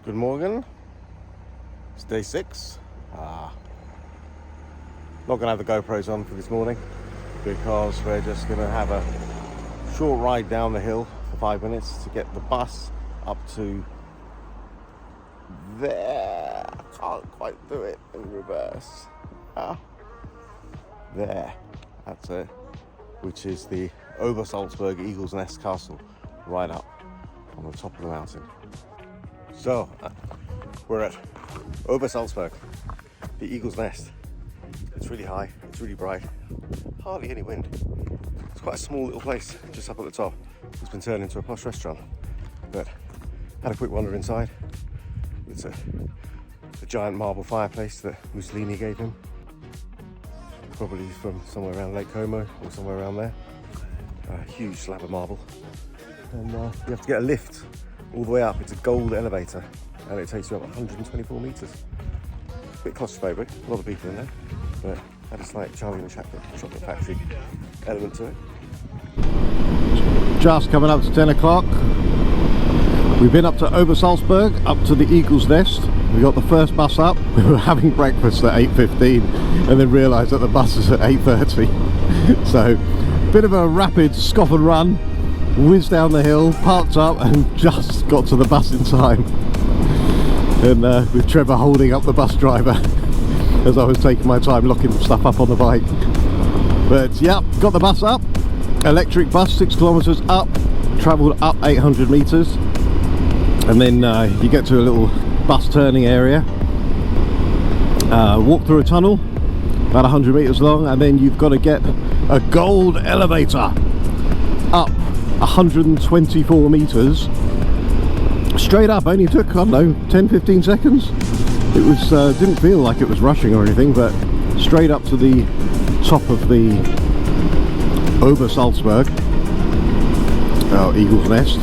Good morning. It's day 6. Not going to have the GoPros on for this morning because we're just going to have a short ride down the hill for 5 minutes to get the bus up to there. I can't quite do it in reverse. There, that's it. Which is the Obersaltzberg Eagle's Nest Castle, right up on the top of the mountain. So, we're at Obersaltzberg, the Eagle's Nest. It's really high, it's really bright, hardly any wind. It's quite a small little place just up at the top. It's been turned into a posh restaurant, but had a quick wander inside. It's a giant marble fireplace that Mussolini gave him, probably from somewhere around Lake Como or somewhere around there. A huge slab of marble, and you have to get a lift all the way up. It's a gold elevator and it takes you up 124 meters. A bit claustrophobic, a lot of people in there, but had a slight Charlie and the chocolate factory element to it. Just coming up to 10 o'clock. We've been up to Obersaltzberg, up to the Eagle's Nest. We got the first bus up. We were having breakfast at 8:15 and then realised that the bus is at 8:30. So, bit of a rapid scoff and run, whizzed down the hill, parked up and just got to the bus in time. And with Trevor holding up the bus driver as I was taking my time locking stuff up on the bike. But yeah, got the bus up. Electric bus, 6 kilometres up, travelled up 800 metres. And then you get to a little bus turning area, walk through a tunnel about 100 metres long, and then you've got to get a gold elevator up 124 metres straight up. Only took, I don't know, 10-15 seconds. It was didn't feel like it was rushing or anything, but straight up to the top of the Obersaltzberg, Eagle's Nest.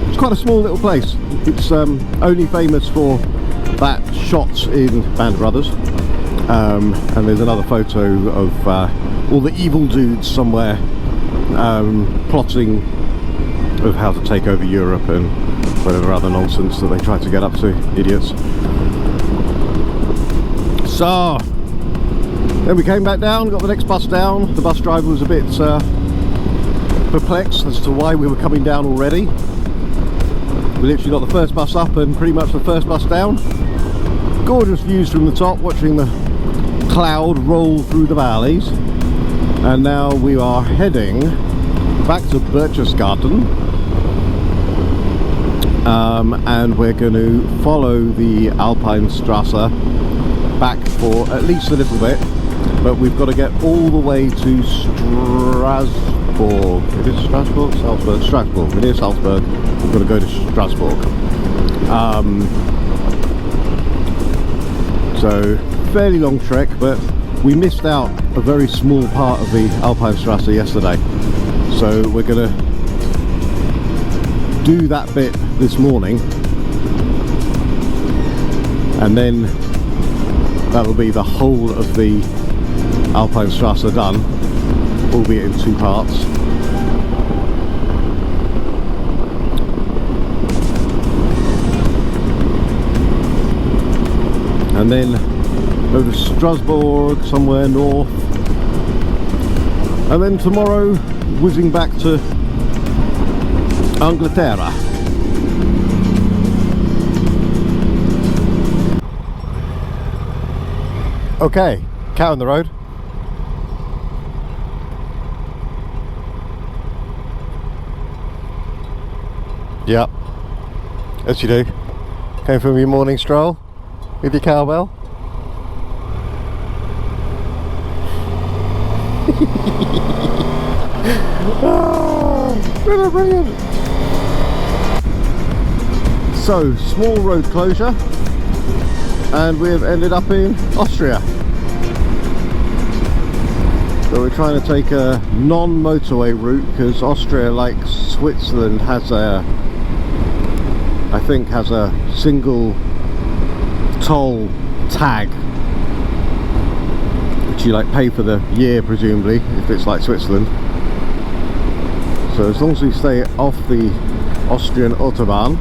It's quite a small little place. It's only famous for that shot in Band of Brothers, and there's another photo of all the evil dudes somewhere plotting of how to take over Europe and whatever other nonsense that they try to get up to, idiots. So then we came back down, got the next bus down. The bus driver was a bit perplexed as to why we were coming down already. We literally got the first bus up and pretty much the first bus down. Gorgeous views from the top, watching the cloud roll through the valleys. And now we are heading back to Berchtesgaden, and we're going to follow the Alpinestrasse back for at least a little bit, but we've got to get all the way to Strasbourg. It is Strasbourg? Salzburg? Strasbourg. We're near Salzburg. We've got to go to Strasbourg. So, fairly long trek, but we missed out a very small part of the Alpinestrasse yesterday. So we're going to do that bit this morning, and then that'll be the whole of the Alpinestrasse done, albeit in 2 parts. And then over to Strasbourg, somewhere north, and then tomorrow whizzing back to Anglaterra. Okay, cow on the road. Yep, as you do. Came from your morning stroll with your cowbell. Oh, brilliant. So, small road closure, and we've ended up in Austria. So we're trying to take a non-motorway route because Austria, like Switzerland, has a, I think, has a single toll tag, which you like pay for the year, presumably, if it's like Switzerland. So as long as we stay off the Austrian Autobahn,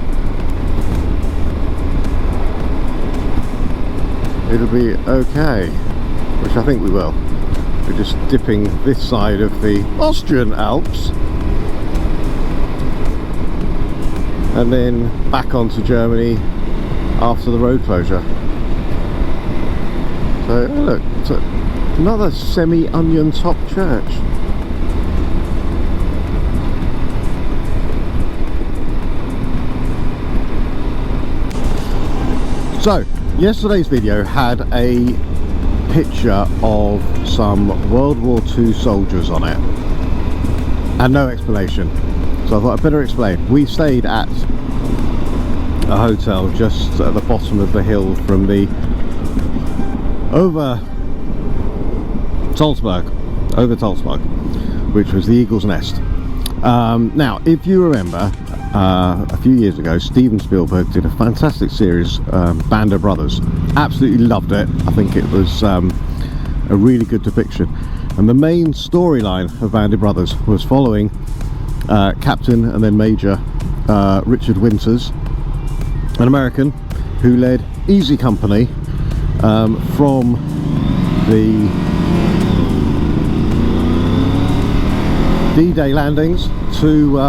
it'll be okay, which I think we will. We're just dipping this side of the Austrian Alps and then back onto Germany after the road closure. So oh look, it's another semi-onion top church. So yesterday's video had a picture of some World War II soldiers on it and no explanation, so I thought I'd better explain. We stayed at a hotel just at the bottom of the hill from the Obersaltzberg, which was the Eagle's Nest. Now if you remember, a few years ago Steven Spielberg did a fantastic series, Band of Brothers. Absolutely loved it. I think it was a really good depiction, and the main storyline of Band of Brothers was following Captain and then Major Richard Winters, an American who led Easy Company from the D-Day landings to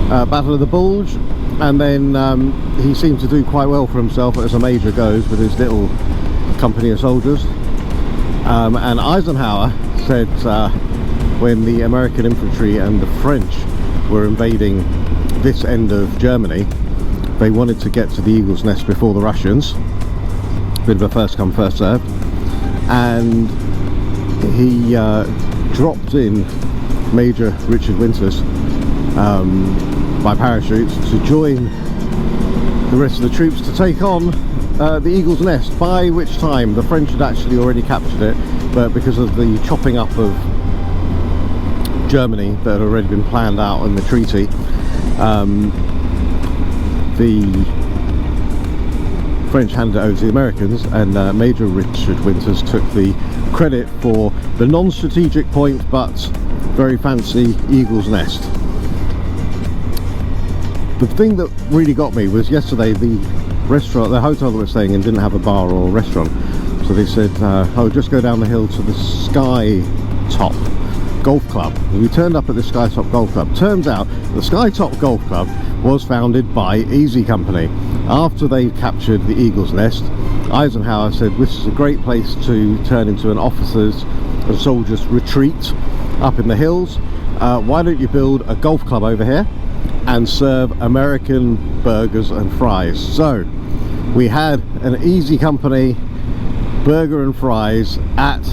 Battle of the Bulge, and then he seemed to do quite well for himself as a major goes with his little company of soldiers. And Eisenhower said when the American infantry and the French were invading this end of Germany, they wanted to get to the Eagle's Nest before the Russians. Bit of a first come first serve, and he dropped in Major Richard Winters by parachute to join the rest of the troops to take on the Eagle's Nest, by which time the French had actually already captured it, but because of the chopping up of Germany that had already been planned out in the treaty, the French handed it over to the Americans, and Major Richard Winters took the credit for the non-strategic point but very fancy Eagle's Nest. The thing that really got me was yesterday the hotel that we're staying in didn't have a bar or a restaurant, so they said, oh, just go down the hill to the Sky Top Golf Club. And we turned up at the Sky Top Golf Club. Turns out the Sky Top Golf Club was founded by Easy Company. After they captured the Eagle's Nest, Eisenhower said this is a great place to turn into an officers and soldiers retreat up in the hills. Why don't you build a golf club over here and serve American burgers and fries? So we had an Easy Company burger and fries at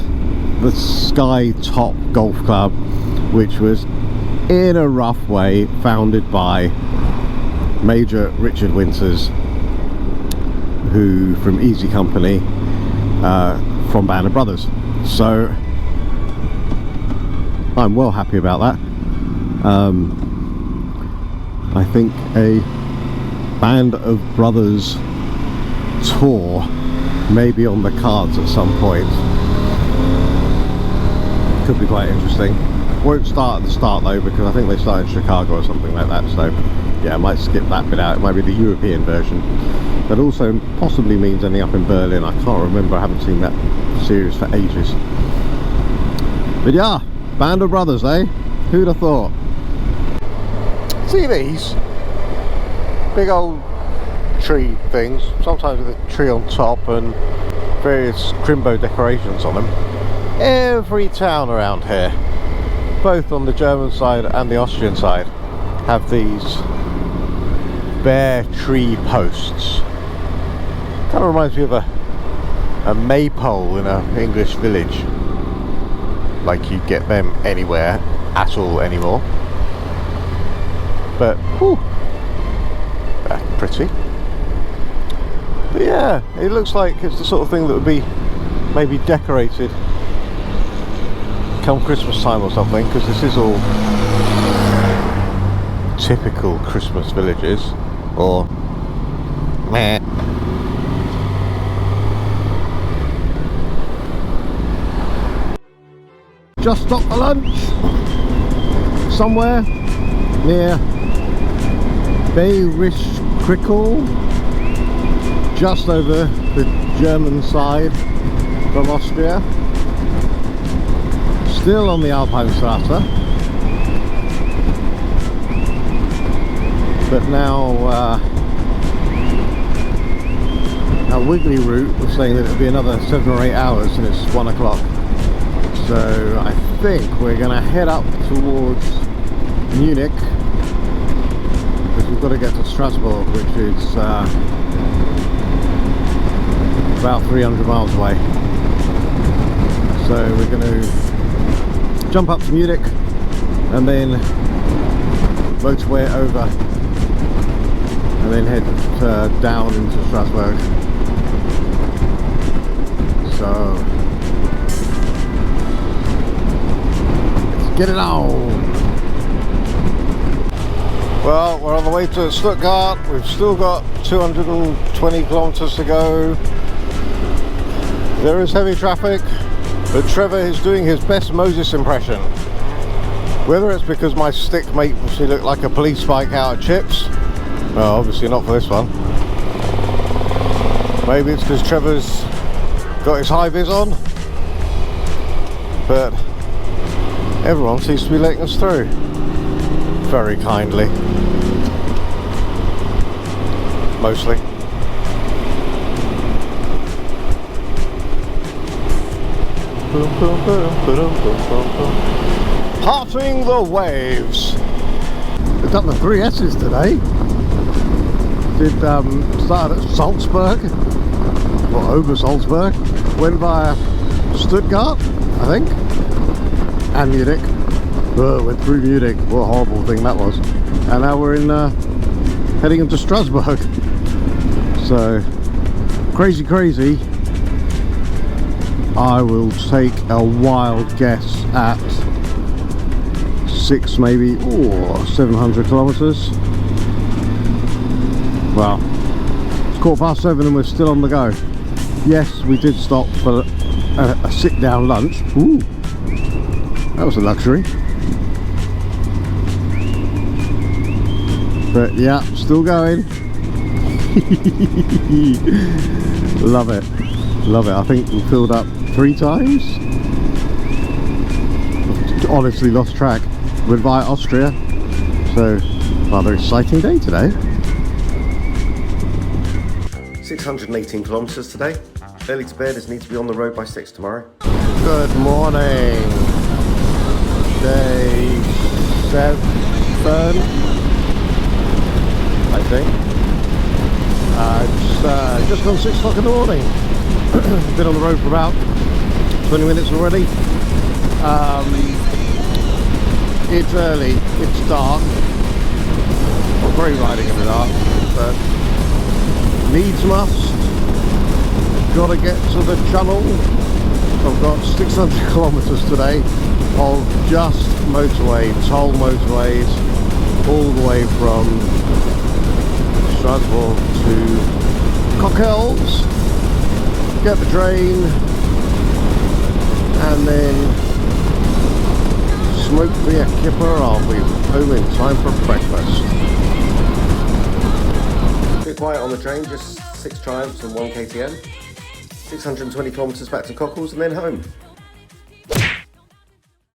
the Sky Top Golf Club, which was in a rough way founded by Major Richard Winters, who from Easy Company, from Band of Brothers. So I'm well happy about that. I think a Band of Brothers tour may be on the cards at some point. Could be quite interesting. Won't start at the start though, because I think they start in Chicago or something like that, so yeah, I might skip that bit out. It might be the European version. That also possibly means ending up in Berlin. I can't remember, I haven't seen that series for ages. But yeah, Band of Brothers, eh? Who'd have thought? See these big old tree things, sometimes with a tree on top and various crimbo decorations on them. Every town around here, both on the German side and the Austrian side, have these bare tree posts. Kind of reminds me of a maypole in an English village. Like you get them anywhere at all anymore. But whew, that's pretty. But yeah, it looks like it's the sort of thing that would be maybe decorated come Christmas time or something, because this is all typical Christmas villages, or meh. Just stopped for lunch. somewhere near Bayerisch-Krickel, just over the German side from Austria. Still on the Alpinestrasse, but now our wiggly route was saying that it'll be another 7 or 8 hours, and it's 1 o'clock. So I think we're going to head up towards Munich, because we've got to get to Strasbourg, which is about 300 miles away. So we're going to jump up to Munich and then motorway over and then head down into Strasbourg. So let's get it on. Well, we're on the way to Stuttgart. We've still got 220 kilometers to go. There is heavy traffic, but Trevor is doing his best Moses impression. Whether it's because my stick makes me look like a police bike out of chips, well, obviously not for this one. Maybe it's because Trevor's got his high vis on, but everyone seems to be letting us through very kindly, mostly. Parting the waves. We've done the 3 S's today. Did start at Salzburg, or Obersaltzberg, went via Stuttgart, I think, and Munich. Went through Munich. What a horrible thing that was. And now we're in heading into Strasbourg. So crazy. I will take a wild guess at 6 maybe, or 700 kilometers. Well, it's 7:15 and we're still on the go. Yes, we did stop for a sit-down lunch. Ooh, that was a luxury. But yeah, still going. Love it. I think we filled up 3 times. Honestly lost track. Went via Austria, so rather exciting day today. 618 kilometers today. Early to bed as need to be on the road by 6 tomorrow. Good morning. Day 7, I think. It's just gone 6 o'clock in the morning. Been on the road for about 20 minutes already. It's early, it's dark. Not great riding in the dark, but needs must. Gotta get to the channel. I've got 600 kilometers today of just motorway, toll motorways, all the way from Strasbourg to Cockels. Get the train and then smoke the kipper. I'll be home in time for breakfast. A bit quiet on the train, just 6 triumphs and 1 KTM. 620 kilometers back to Cockels and then home.